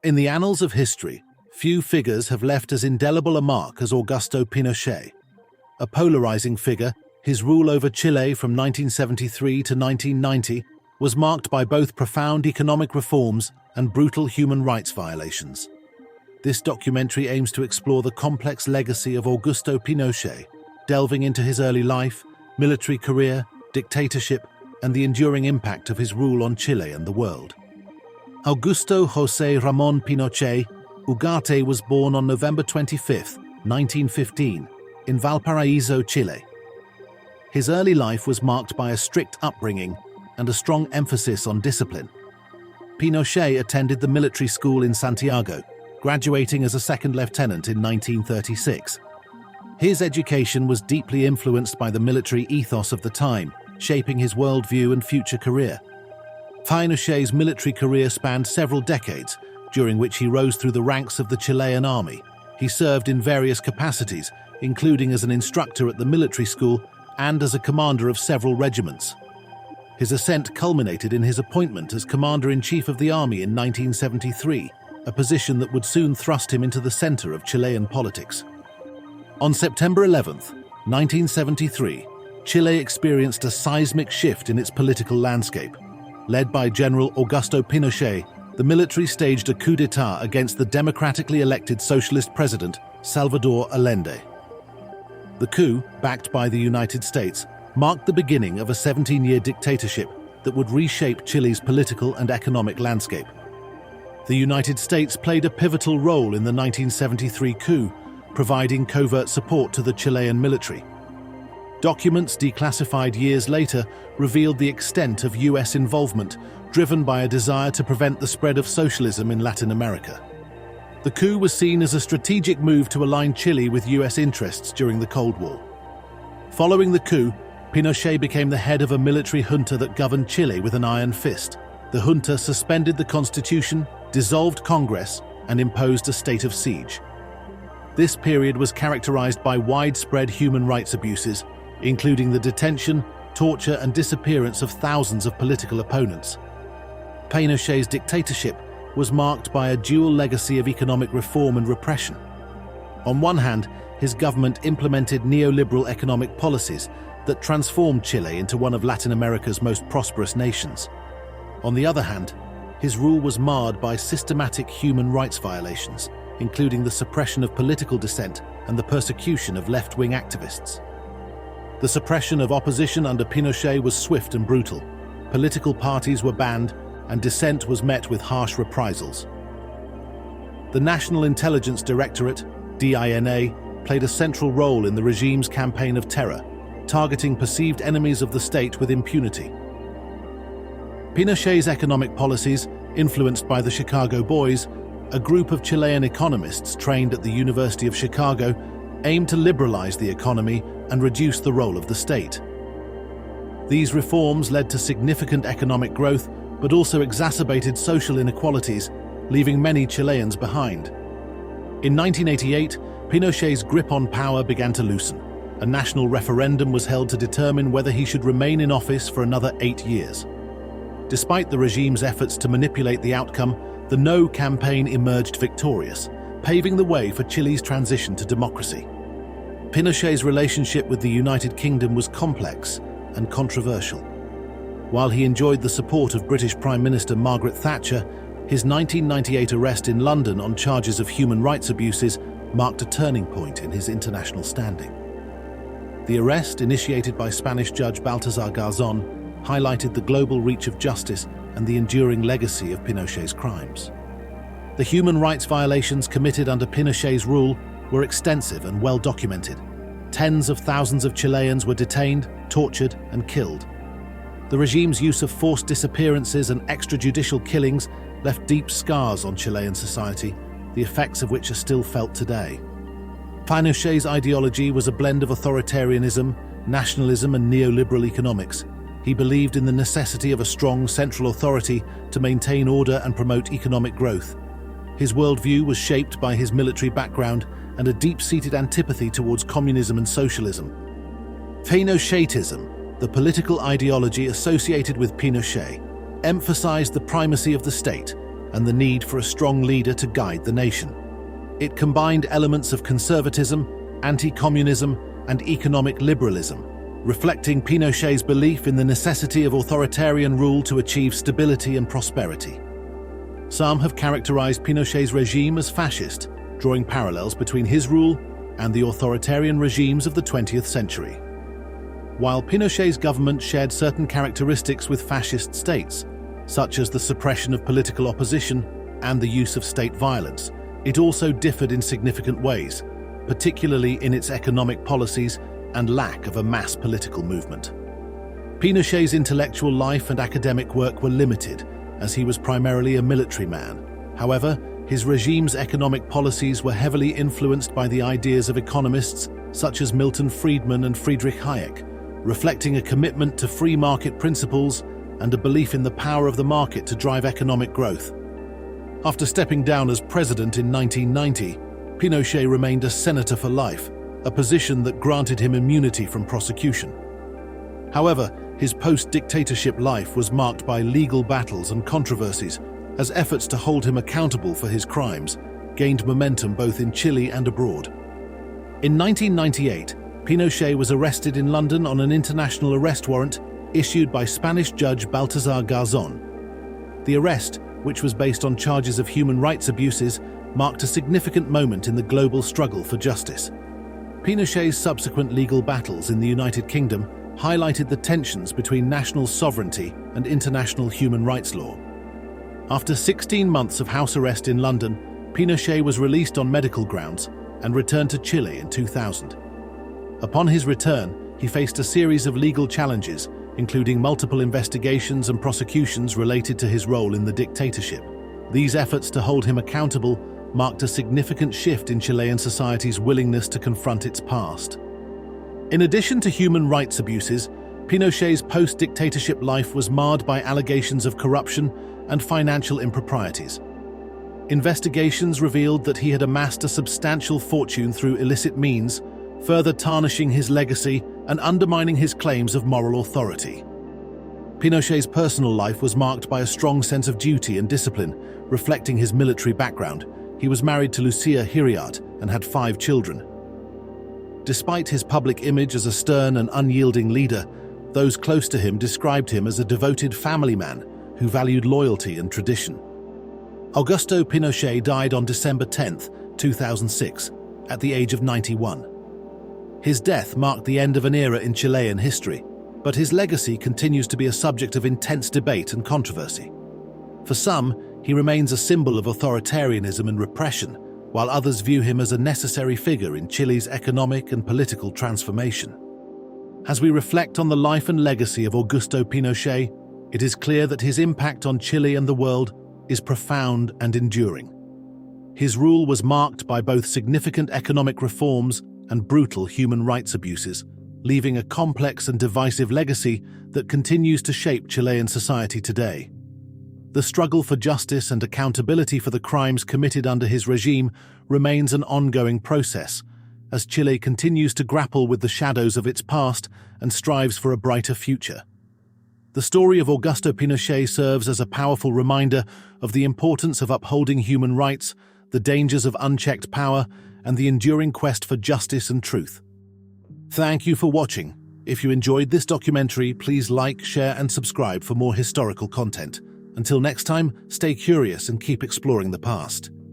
In the annals of history, few figures have left as indelible a mark as Augusto Pinochet. A polarizing figure, his rule over Chile from 1973 to 1990 was marked by both profound economic reforms and brutal human rights violations. This documentary aims to explore the complex legacy of Augusto Pinochet, delving into his early life, military career, dictatorship, and the enduring impact of his rule on Chile and the world. Augusto José Ramón Pinochet Ugarte was born on November 25, 1915, in Valparaíso, Chile. His early life was marked by a strict upbringing and a strong emphasis on discipline. Pinochet attended the military school in Santiago, graduating as a second lieutenant in 1936. His education was deeply influenced by the military ethos of the time, shaping his worldview and future career. Pinochet's military career spanned several decades, during which he rose through the ranks of the Chilean army. He served in various capacities, including as an instructor at the military school and as a commander of several regiments. His ascent culminated in his appointment as Commander-in-Chief of the Army in 1973, a position that would soon thrust him into the center of Chilean politics. On September 11, 1973, Chile experienced a seismic shift in its political landscape. Led by General Augusto Pinochet, the military staged a coup d'etat against the democratically elected socialist president, Salvador Allende. The coup, backed by the United States, marked the beginning of a 17-year dictatorship that would reshape Chile's political and economic landscape. The United States played a pivotal role in the 1973 coup, providing covert support to the Chilean military. Documents declassified years later revealed the extent of U.S. involvement, driven by a desire to prevent the spread of socialism in Latin America. The coup was seen as a strategic move to align Chile with U.S. interests during the Cold War. Following the coup, Pinochet became the head of a military junta that governed Chile with an iron fist. The junta suspended the constitution, dissolved Congress, and imposed a state of siege. This period was characterized by widespread human rights abuses, including the detention, torture, and disappearance of thousands of political opponents. Pinochet's dictatorship was marked by a dual legacy of economic reform and repression. On one hand, his government implemented neoliberal economic policies that transformed Chile into one of Latin America's most prosperous nations. On the other hand, his rule was marred by systematic human rights violations, including the suppression of political dissent and the persecution of left-wing activists. The suppression of opposition under Pinochet was swift and brutal. Political parties were banned, and dissent was met with harsh reprisals. The National Intelligence Directorate, DINA, played a central role in the regime's campaign of terror, targeting perceived enemies of the state with impunity. Pinochet's economic policies, influenced by the Chicago Boys, a group of Chilean economists trained at the University of Chicago, aimed to liberalize the economy and reduce the role of the state. These reforms led to significant economic growth, but also exacerbated social inequalities, leaving many Chileans behind. In 1988, Pinochet's grip on power began to loosen. A national referendum was held to determine whether he should remain in office for another 8 years. Despite the regime's efforts to manipulate the outcome, the No campaign emerged victorious, paving the way for Chile's transition to democracy. Pinochet's relationship with the United Kingdom was complex and controversial. While he enjoyed the support of British Prime Minister Margaret Thatcher, his 1998 arrest in London on charges of human rights abuses marked a turning point in his international standing. The arrest, initiated by Spanish judge Baltasar Garzón, highlighted the global reach of justice and the enduring legacy of Pinochet's crimes. The human rights violations committed under Pinochet's rule were extensive and well documented. Tens of thousands of Chileans were detained, tortured, and killed. The regime's use of forced disappearances and extrajudicial killings left deep scars on Chilean society, the effects of which are still felt today. Pinochet's ideology was a blend of authoritarianism, nationalism, and neoliberal economics. He believed in the necessity of a strong central authority to maintain order and promote economic growth. His worldview was shaped by his military background and a deep-seated antipathy towards communism and socialism. Pinochetism, the political ideology associated with Pinochet, emphasized the primacy of the state, and the need for a strong leader to guide the nation. It combined elements of conservatism, anti-communism, and economic liberalism, reflecting Pinochet's belief in the necessity of authoritarian rule to achieve stability and prosperity. Some have characterized Pinochet's regime as fascist, drawing parallels between his rule and the authoritarian regimes of the 20th century. While Pinochet's government shared certain characteristics with fascist states, such as the suppression of political opposition and the use of state violence, it also differed in significant ways, particularly in its economic policies and lack of a mass political movement. Pinochet's intellectual life and academic work were limited, as he was primarily a military man. However, his regime's economic policies were heavily influenced by the ideas of economists such as Milton Friedman and Friedrich Hayek, reflecting a commitment to free market principles and a belief in the power of the market to drive economic growth. After stepping down as president in 1990, Pinochet remained a senator for life, a position that granted him immunity from prosecution. However, his post-dictatorship life was marked by legal battles and controversies, as efforts to hold him accountable for his crimes gained momentum both in Chile and abroad. In 1998, Pinochet was arrested in London on an international arrest warrant issued by Spanish judge Baltasar Garzón. The arrest, which was based on charges of human rights abuses, marked a significant moment in the global struggle for justice. Pinochet's subsequent legal battles in the United Kingdom highlighted the tensions between national sovereignty and international human rights law. After 16 months of house arrest in London, Pinochet was released on medical grounds and returned to Chile in 2000. Upon his return, he faced a series of legal challenges, including multiple investigations and prosecutions related to his role in the dictatorship. These efforts to hold him accountable marked a significant shift in Chilean society's willingness to confront its past. In addition to human rights abuses, Pinochet's post-dictatorship life was marred by allegations of corruption and financial improprieties. Investigations revealed that he had amassed a substantial fortune through illicit means, further tarnishing his legacy and undermining his claims of moral authority. Pinochet's personal life was marked by a strong sense of duty and discipline, reflecting his military background. He was married to Lucia Hiriart and had 5 children. Despite his public image as a stern and unyielding leader, those close to him described him as a devoted family man who valued loyalty and tradition. Augusto Pinochet died on December 10, 2006, at the age of 91. His death marked the end of an era in Chilean history, but his legacy continues to be a subject of intense debate and controversy. For some, he remains a symbol of authoritarianism and repression, while others view him as a necessary figure in Chile's economic and political transformation. As we reflect on the life and legacy of Augusto Pinochet, it is clear that his impact on Chile and the world is profound and enduring. His rule was marked by both significant economic reforms and brutal human rights abuses, leaving a complex and divisive legacy that continues to shape Chilean society today. The struggle for justice and accountability for the crimes committed under his regime remains an ongoing process, as Chile continues to grapple with the shadows of its past and strives for a brighter future. The story of Augusto Pinochet serves as a powerful reminder of the importance of upholding human rights, the dangers of unchecked power, and the enduring quest for justice and truth. Thank you for watching. If you enjoyed this documentary, please like, share, and subscribe for more historical content. Until next time, stay curious and keep exploring the past.